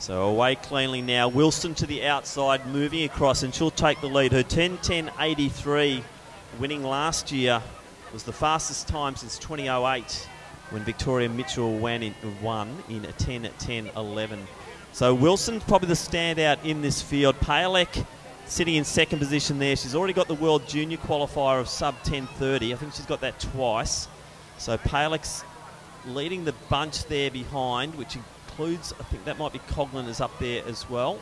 So away cleanly now. Wilson to the outside, moving across, and she'll take the lead. Her 10:10.83, winning last year, was the fastest time since 2008 when Victoria Mitchell won in a 10:10.11. So Wilson's probably the standout in this field. Palek sitting in second position there. She's already got the World Junior qualifier of sub 10:30. I think she's got that twice. So Palek's leading the bunch there behind, which includes, I think that might be Coughlin is up there as well.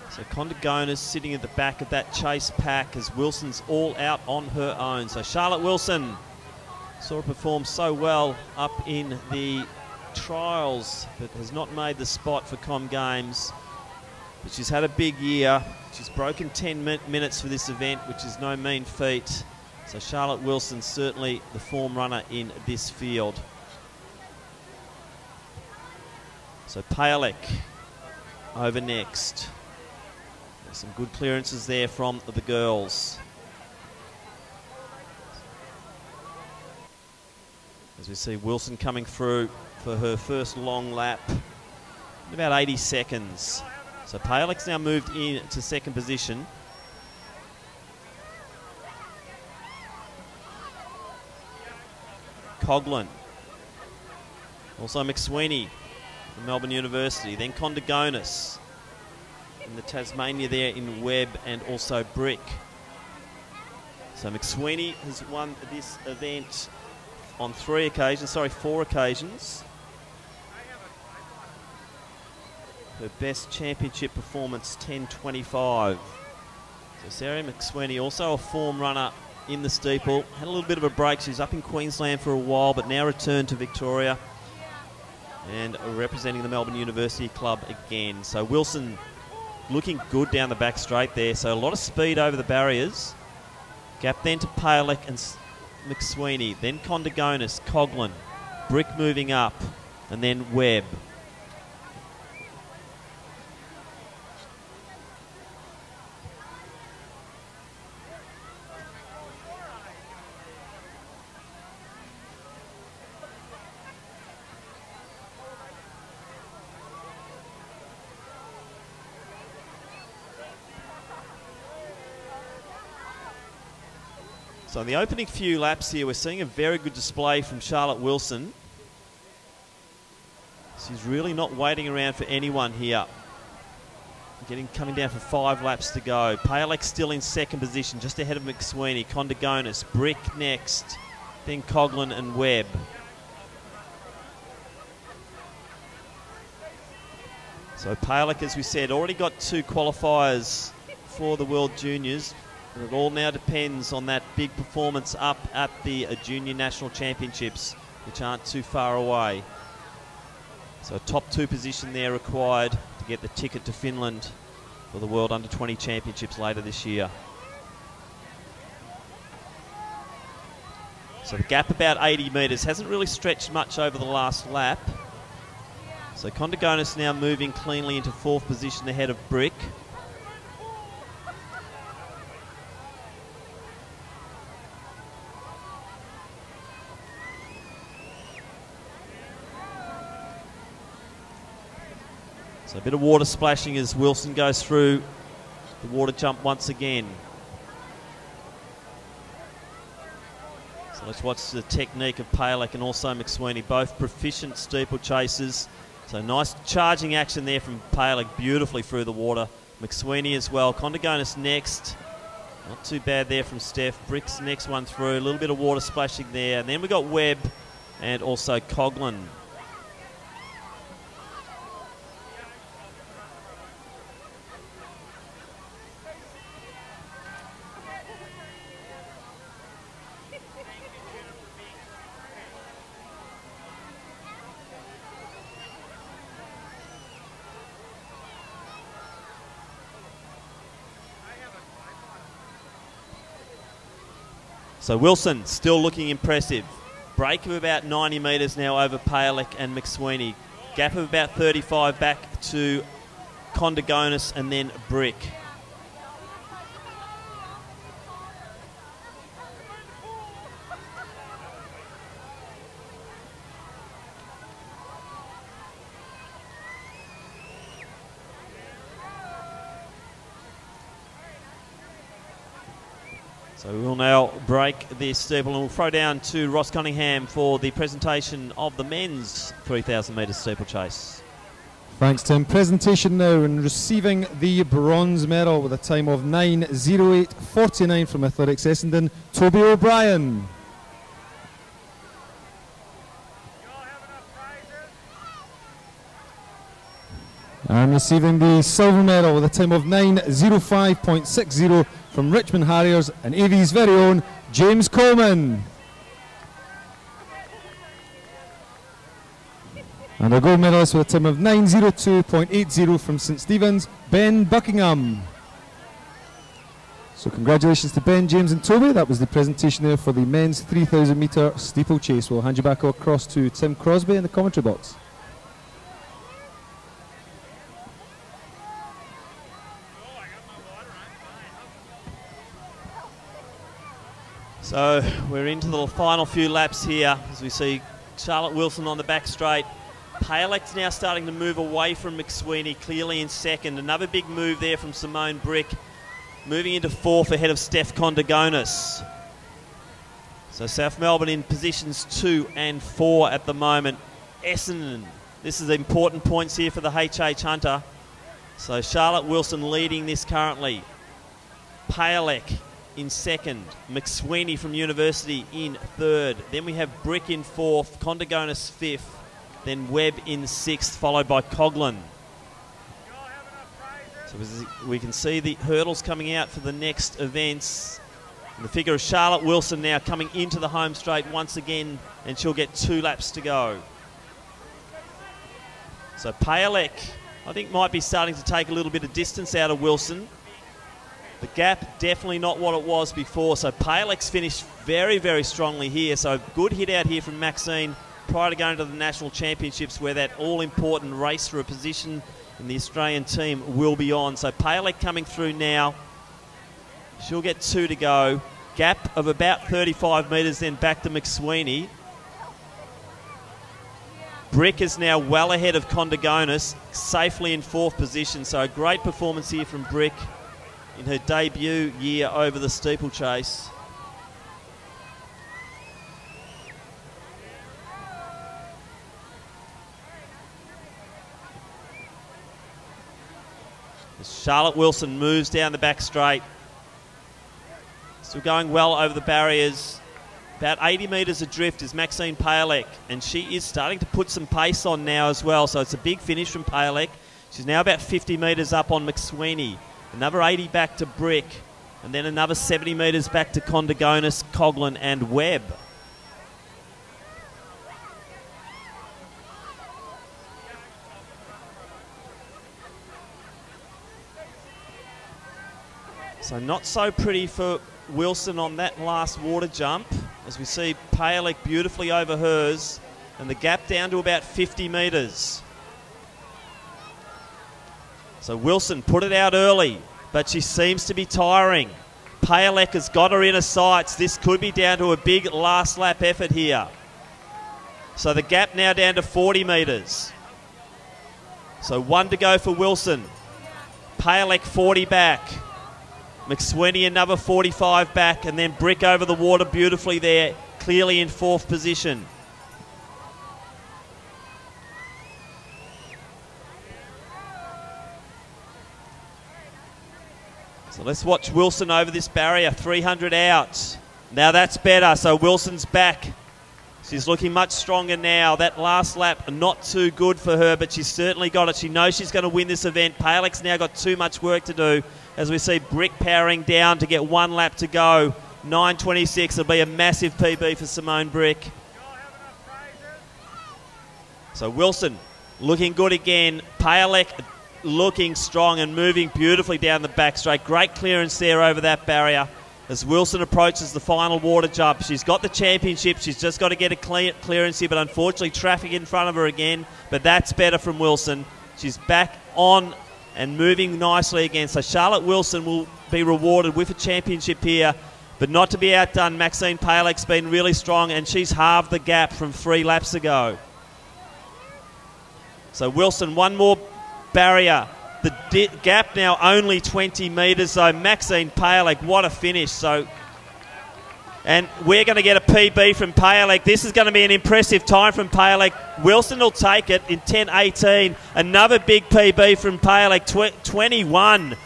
So Condigonis sitting at the back of that chase pack as Wilson's all out on her own. So Charlotte Wilson saw her perform so well up in the trials, but has not made the spot for Com Games. But she's had a big year. She's broken 10 minutes for this event, which is no mean feat. So Charlotte Wilson certainly the form runner in this field. So Palek over next. There's some good clearances there from the girls. As we see Wilson coming through for her first long lap in about 80 seconds. So Palek's now moved in to second position. Coughlin. Also McSweeney from Melbourne University. Then Condigonis in the Tasmania there in Webb, and also Brick. So McSweeney has won this event on 4 occasions. Her best championship performance, 10:25. So Sarah McSweeney, also a form runner in the steeple. Had a little bit of a break. She's up in Queensland for a while, but now returned to Victoria and representing the Melbourne University Club again. So Wilson looking good down the back straight there. So a lot of speed over the barriers. Gap then to Palek and McSweeney. Then Condigonis, Coughlin, Brick moving up, and then Webb. So in the opening few laps here, we're seeing a very good display from Charlotte Wilson. She's really not waiting around for anyone here. Coming down for 5 laps to go. Palek still in second position, just ahead of McSweeney. Condigonis, Brick next, then Coughlin and Webb. So Palek, as we said, already got 2 qualifiers for the World Juniors. It all now depends on that big performance up at the Junior National Championships, which aren't too far away. So a top 2 position there required to get the ticket to Finland for the World Under-20 Championships later this year. So the gap about 80 metres, hasn't really stretched much over the last lap. So Condigonis now moving cleanly into 4th position ahead of Brick. So a bit of water splashing as Wilson goes through the water jump once again. So let's watch the technique of Palek and also McSweeney, both proficient steeplechasers. So nice charging action there from Palek, beautifully through the water. McSweeney as well. Condigonis next. Not too bad there from Steph. Brick's next one through. A little bit of water splashing there. And then we got Webb and also Coughlin. So Wilson still looking impressive. Break of about 90 metres now over Palek and McSweeney. Gap of about 35 back to Condigonis and then Brick. So we'll now break this steeple and we'll throw down to Ross Cunningham for the presentation of the men's 3,000 metre steeplechase. Thanks, Tim. Presentation now, and receiving the bronze medal with a time of 9:08.49 from Athletics Essendon, Toby O'Brien. And receiving the silver medal with a time of 9:05.60 from Richmond Harriers and AV's very own James Coleman. And a gold medalist with a time of 9:02.80 from St Stephen's, Ben Buckingham. So congratulations to Ben, James and Toby. That was the presentation there for the men's 3,000 metre steeplechase. We'll hand you back across to Tim Crosby in the commentary box. So we're into the final few laps here as we see Charlotte Wilson on the back straight. Palek's now starting to move away from McSweeney, clearly in second. Another big move there from Simone Brick, moving into fourth ahead of Steph Condigonis. So South Melbourne in positions 2 and 4 at the moment. Essendon, this is important points here for the HH Hunter. So Charlotte Wilson leading this currently. Palek in second, McSweeney from University in third. Then we have Brick in fourth, Condigonis fifth, then Webb in sixth, followed by Coughlin. So we can see the hurdles coming out for the next events. And the figure of Charlotte Wilson now coming into the home straight once again, and she'll get 2 laps to go. So Palek, I think, might be starting to take a little bit of distance out of Wilson. The gap definitely not what it was before. So Palek's finished very, very strongly here. So good hit out here from Maxine prior to going to the National Championships, where that all-important race for a position in the Australian team will be on. So Palek coming through now. She'll get 2 to go. Gap of about 35 metres, then back to McSweeney. Brick is now well ahead of Condigonis, safely in 4th position. So a great performance here from Brick in her debut year over the steeplechase. As Charlotte Wilson moves down the back straight. Still going well over the barriers. About 80 metres adrift is Maxine Palek, and she is starting to put some pace on now as well. So it's a big finish from Palek. She's now about 50 metres up on McSweeney. Another 80 back to Brick, and then another 70 metres back to Condigonis, Coughlin and Webb. So not so pretty for Wilson on that last water jump, as we see Palek beautifully over hers, and the gap down to about 50 metres. So Wilson put it out early, but she seems to be tiring. Palek has got her in her sights. This could be down to a big last lap effort here. So the gap now down to 40 metres. So 1 to go for Wilson. Palek 40 back. McSweeney another 45 back, and then Brick over the water beautifully there, clearly in 4th position. So let's watch Wilson over this barrier, 300 out. Now that's better, so Wilson's back. She's looking much stronger now. That last lap, not too good for her, but she's certainly got it. She knows she's going to win this event. Palek's now got too much work to do, as we see Brick powering down to get 1 lap to go. 9:26, it'll be a massive PB for Simone Brick. So Wilson looking good again. Palek looking strong and moving beautifully down the back straight. Great clearance there over that barrier as Wilson approaches the final water jump. She's got the championship. She's just got to get a clearance here, but unfortunately traffic in front of her again. But that's better from Wilson. She's back on and moving nicely again. So Charlotte Wilson will be rewarded with a championship here, but not to be outdone. Maxine Palek's been really strong, and she's halved the gap from 3 laps ago. So Wilson, 1 more barrier. The gap now only 20 metres, so Maxine Palek, what a finish. So And we're going to get a PB from Payalek. This is going to be an impressive time from Payalek. Wilson will take it in 10:18. Another big PB from Payalek, 21.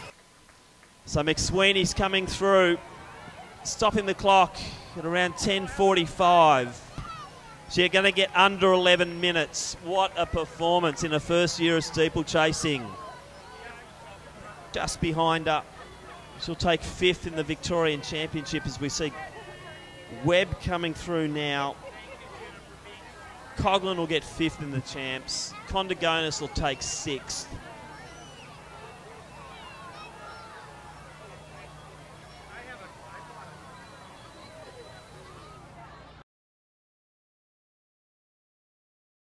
So McSweeney's coming through, stopping the clock at around 10:45. So you're going to get under 11 minutes. What a performance in the first year of steeplechasing. Just behind her. She'll take 5th in the Victorian Championship as we see Webb coming through now. Coghlan will get 5th in the champs. Condigonis will take 6th.